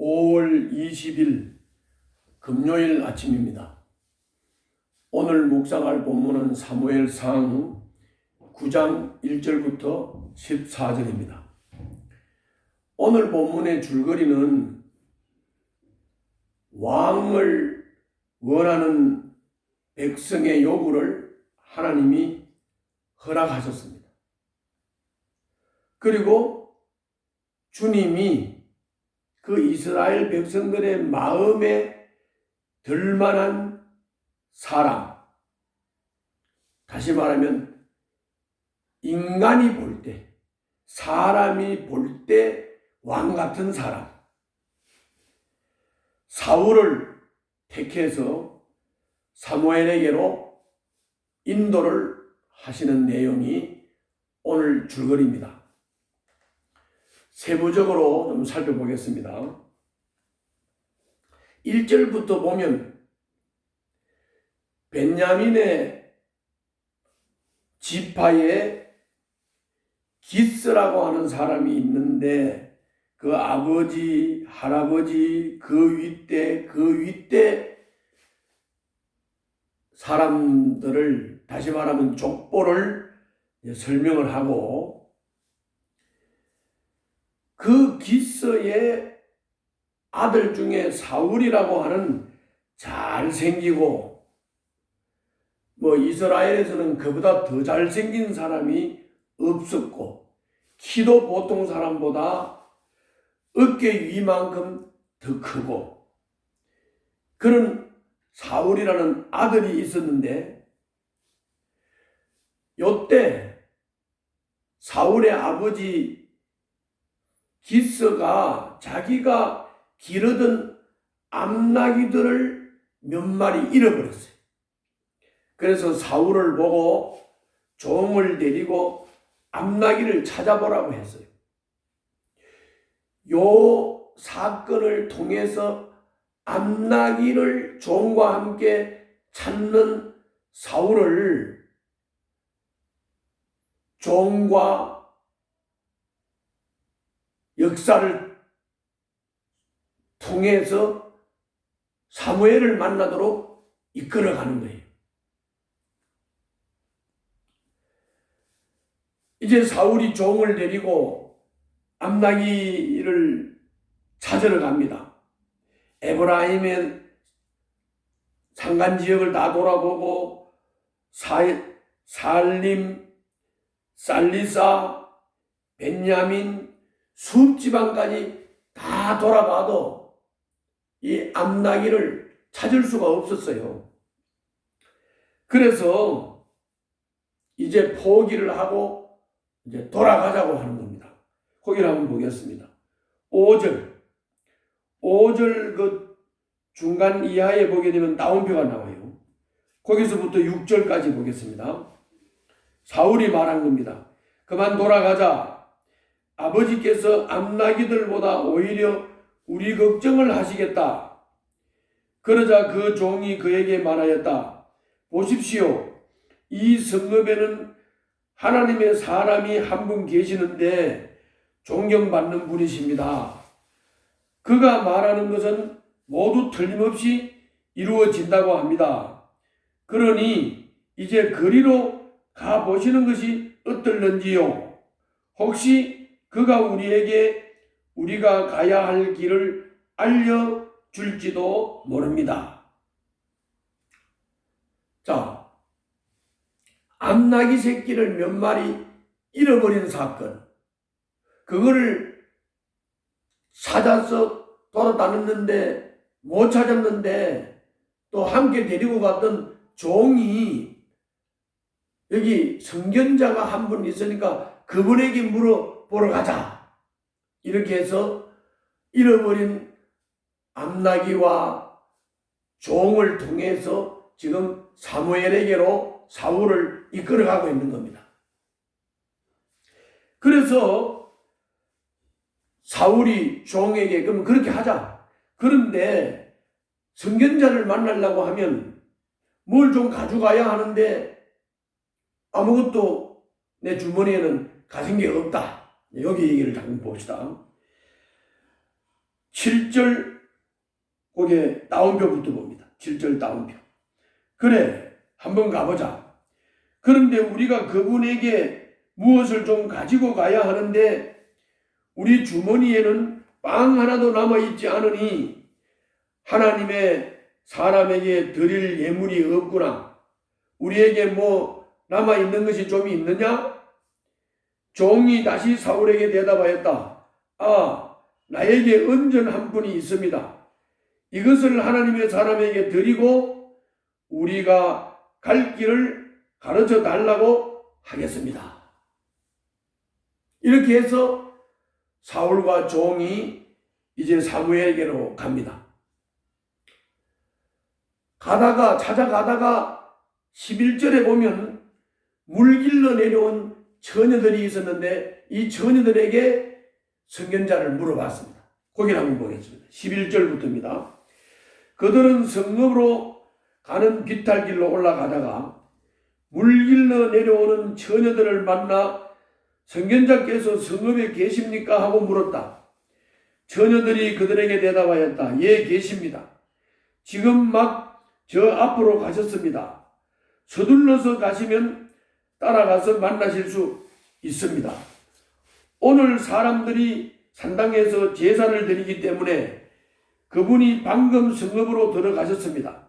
5월 20일 금요일 아침입니다. 오늘 묵상할 본문은 사무엘상 9장 1절부터 14절입니다. 오늘 본문의 줄거리는 왕을 원하는 백성의 요구를 하나님이 허락하셨습니다. 그리고 주님이 그 이스라엘 백성들의 마음에 들만한 사람, 다시 말하면 인간이 볼 때, 사람이 볼 때 왕 같은 사람, 사울을 택해서 사무엘에게로 인도를 하시는 내용이 오늘 줄거리입니다. 세부적으로 좀 살펴보겠습니다. 1절부터 보면 베냐민의 지파에 기스라고 하는 사람이 있는데 그 아버지, 할아버지, 그 윗대 사람들을, 다시 말하면 족보를 설명을 하고, 그 기스의 아들 중에 사울이라고 하는 잘생기고, 이스라엘에서는 그보다 더 잘생긴 사람이 없었고, 키도 보통 사람보다 어깨 위만큼 더 크고, 그런 사울이라는 아들이 있었는데, 요때 사울의 아버지 기스가 자기가 기르던 암나귀들을 몇 마리 잃어버렸어요. 그래서 사울을 보고 종을 데리고 암나귀를 찾아보라고 했어요. 요 사건을 통해서 암나귀를 종과 함께 찾는 사울을 종과 역사를 통해서 사무엘을 만나도록 이끌어가는 거예요. 이제 사울이 종을 데리고 암나귀를 찾으러 갑니다. 에브라임의 산간지역을 다 돌아보고 살림, 살리사, 벤야민, 숲지방까지 다 돌아봐도 이 암나귀를 찾을 수가 없었어요. 그래서 이제 포기를 하고 이제 돌아가자고 하는 겁니다. 거기를 한번 보겠습니다. 5절 그 중간 이하에 보게 되면 따옴표가 나와요. 거기서부터 6절까지 보겠습니다. 사울이 말한 겁니다. 그만 돌아가자. 아버지께서 암나귀들보다 오히려 우리 걱정을 하시겠다. 그러자 그 종이 그에게 말하였다. 보십시오. 이 성읍에는 하나님의 사람이 한 분 계시는데 존경받는 분이십니다. 그가 말하는 것은 모두 틀림없이 이루어진다고 합니다. 그러니 이제 거리로 가보시는 것이 어떨는지요? 혹시 그가 우리에게 우리가 가야 할 길을 알려줄지도 모릅니다. 자, 암나귀 새끼를 몇 마리 잃어버린 사건, 그거를 찾아서 돌아다녔는데 못 찾았는데 또 함께 데리고 갔던 종이 여기 선견자가 한 분 있으니까 그분에게 물어보러 가자. 이렇게 해서 잃어버린 암나귀와 종을 통해서 지금 사무엘에게로 사울을 이끌어가고 있는 겁니다. 그래서 사울이 종에게 그럼 그렇게 하자. 그런데 선견자를 만나려고 하면 뭘 좀 가져가야 하는데 아무것도 내 주머니에는 가진 게 없다. 여기 얘기를 잠깐 봅시다. 7절 거기에 따옴표부터 봅니다. 7절 따옴표. 그래, 한번 가보자. 그런데 우리가 그분에게 무엇을 좀 가지고 가야 하는데 우리 주머니에는 빵 하나도 남아있지 않으니 하나님의 사람에게 드릴 예물이 없구나. 우리에게 뭐 남아있는 것이 좀 있느냐? 종이 다시 사울에게 대답하였다. 아, 나에게 은전 한 분이 있습니다. 이것을 하나님의 사람에게 드리고 우리가 갈 길을 가르쳐 달라고 하겠습니다. 이렇게 해서 사울과 종이 이제 사무엘에게로 갑니다. 찾아가다가 11절에 보면 물길로 내려온 처녀들이 있었는데 이 처녀들에게 선견자를 물어봤습니다. 거기를 한번 보겠습니다. 11절부터입니다. 그들은 성읍으로 가는 비탈길로 올라가다가 물길로 내려오는 처녀들을 만나 선견자께서 성읍에 계십니까? 하고 물었다. 처녀들이 그들에게 대답하였다. 예, 계십니다. 지금 막 저 앞으로 가셨습니다. 서둘러서 가시면 따라가서 만나실 수 있습니다. 오늘 사람들이 산당에서 제사를 드리기 때문에 그분이 방금 성읍으로 들어가셨습니다.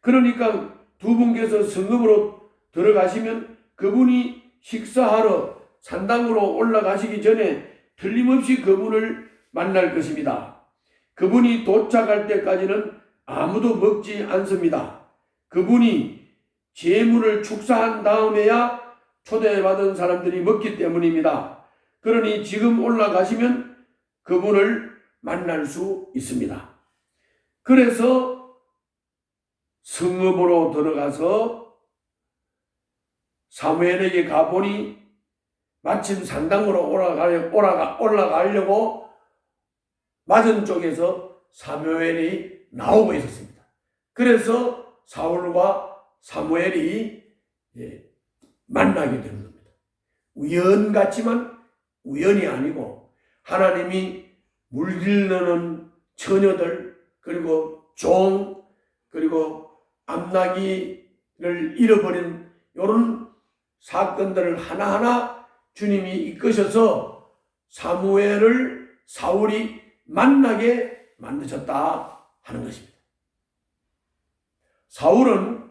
그러니까 두 분께서 성읍으로 들어가시면 그분이 식사하러 산당으로 올라가시기 전에 틀림없이 그분을 만날 것입니다. 그분이 도착할 때까지는 아무도 먹지 않습니다. 그분이 제물을 축사한 다음에야 초대받은 사람들이 먹기 때문입니다. 그러니 지금 올라가시면 그분을 만날 수 있습니다. 그래서 성읍으로 들어가서 사무엘에게 가보니 마침 산당으로 올라가려고 맞은 쪽에서 사무엘이 나오고 있었습니다. 그래서 사울과 사무엘이 만나게 되는 겁니다. 우연 같지만 우연이 아니고 하나님이 물길르는 처녀들 그리고 종 그리고 암나기를 잃어버린 이런 사건들을 하나하나 주님이 이끄셔서 사무엘을 사울이 만나게 만드셨다 하는 것입니다. 사울은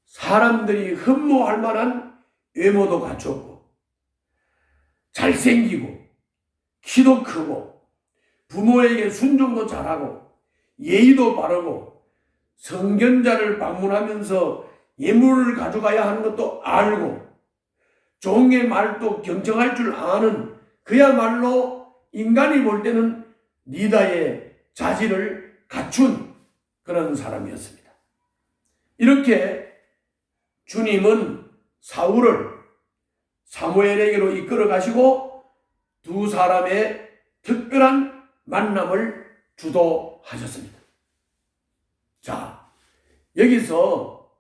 사람들이 흠모할 만한 외모도 갖췄고 잘생기고 키도 크고 부모에게 순종도 잘하고 예의도 바르고 성견자를 방문하면서 예물을 가져가야 하는 것도 알고 종의 말도 경청할 줄 아는 그야말로 인간이 볼 때는 리더의 자질을 갖춘 그런 사람이었습니다. 이렇게 주님은 사울을 사무엘에게로 이끌어 가시고 두 사람의 특별한 만남을 주도하셨습니다. 자, 여기서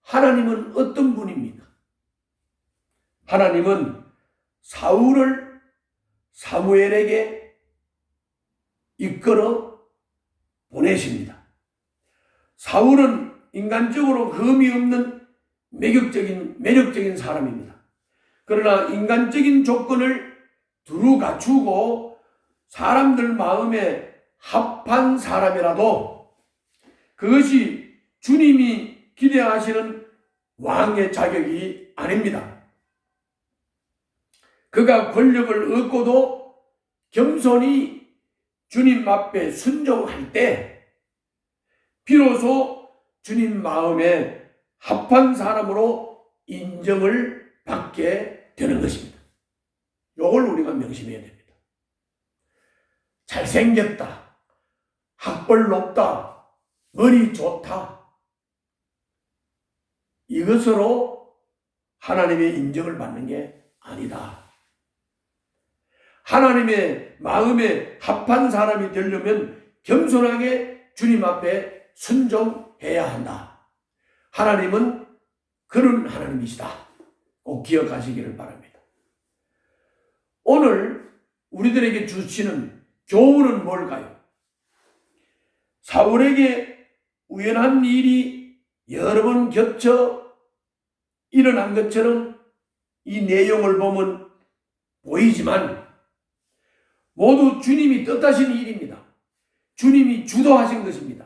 하나님은 어떤 분입니까? 하나님은 사울을 사무엘에게 이끌어 보내십니다. 사울은 인간적으로 흠이 없는 매력적인 사람입니다. 그러나 인간적인 조건을 두루 갖추고 사람들 마음에 합한 사람이라도 그것이 주님이 기대하시는 왕의 자격이 아닙니다. 그가 권력을 얻고도 겸손히 주님 앞에 순종할 때 비로소 주님 마음에 합한 사람으로 인정을 받게 되는 것입니다. 이걸 우리가 명심해야 됩니다. 잘생겼다, 학벌 높다, 머리 좋다, 이것으로 하나님의 인정을 받는 게 아니다. 하나님의 마음에 합한 사람이 되려면 겸손하게 주님 앞에 순종해야 한다. 하나님은 그런 하나님이시다. 꼭 기억하시기를 바랍니다. 오늘 우리들에게 주시는 교훈은 뭘까요? 사울에게 우연한 일이 여러 번 겹쳐 일어난 것처럼 이 내용을 보면 보이지만 모두 주님이 뜻하신 일입니다. 주님이 주도하신 것입니다.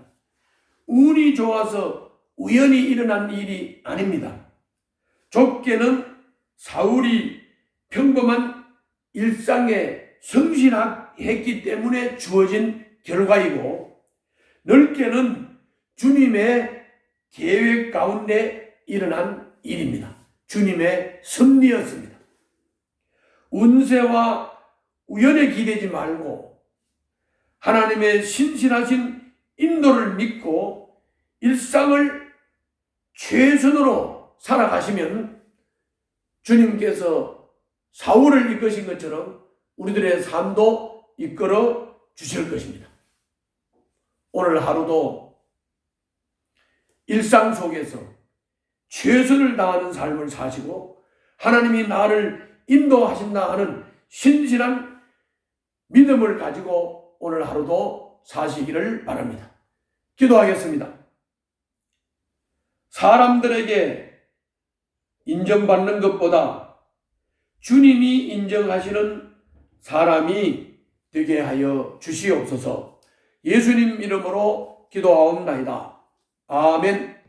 운이 좋아서 우연히 일어난 일이 아닙니다. 좁게는 사울이 평범한 일상에 성실했기 때문에 주어진 결과이고, 넓게는 주님의 계획 가운데 일어난 일입니다. 주님의 섭리였습니다. 운세와 우연에 기대지 말고 하나님의 신실하신 인도를 믿고 일상을 최선으로 살아가시면 주님께서 사울을 이끄신 것처럼 우리들의 삶도 이끌어 주실 것입니다. 오늘 하루도 일상 속에서 최선을 다하는 삶을 사시고 하나님이 나를 인도하신다 하는 신실한 믿음을 가지고 오늘 하루도 사시기를 바랍니다. 기도하겠습니다. 사람들에게 인정받는 것보다 주님이 인정하시는 사람이 되게 하여 주시옵소서. 예수님 이름으로 기도하옵나이다. 아멘.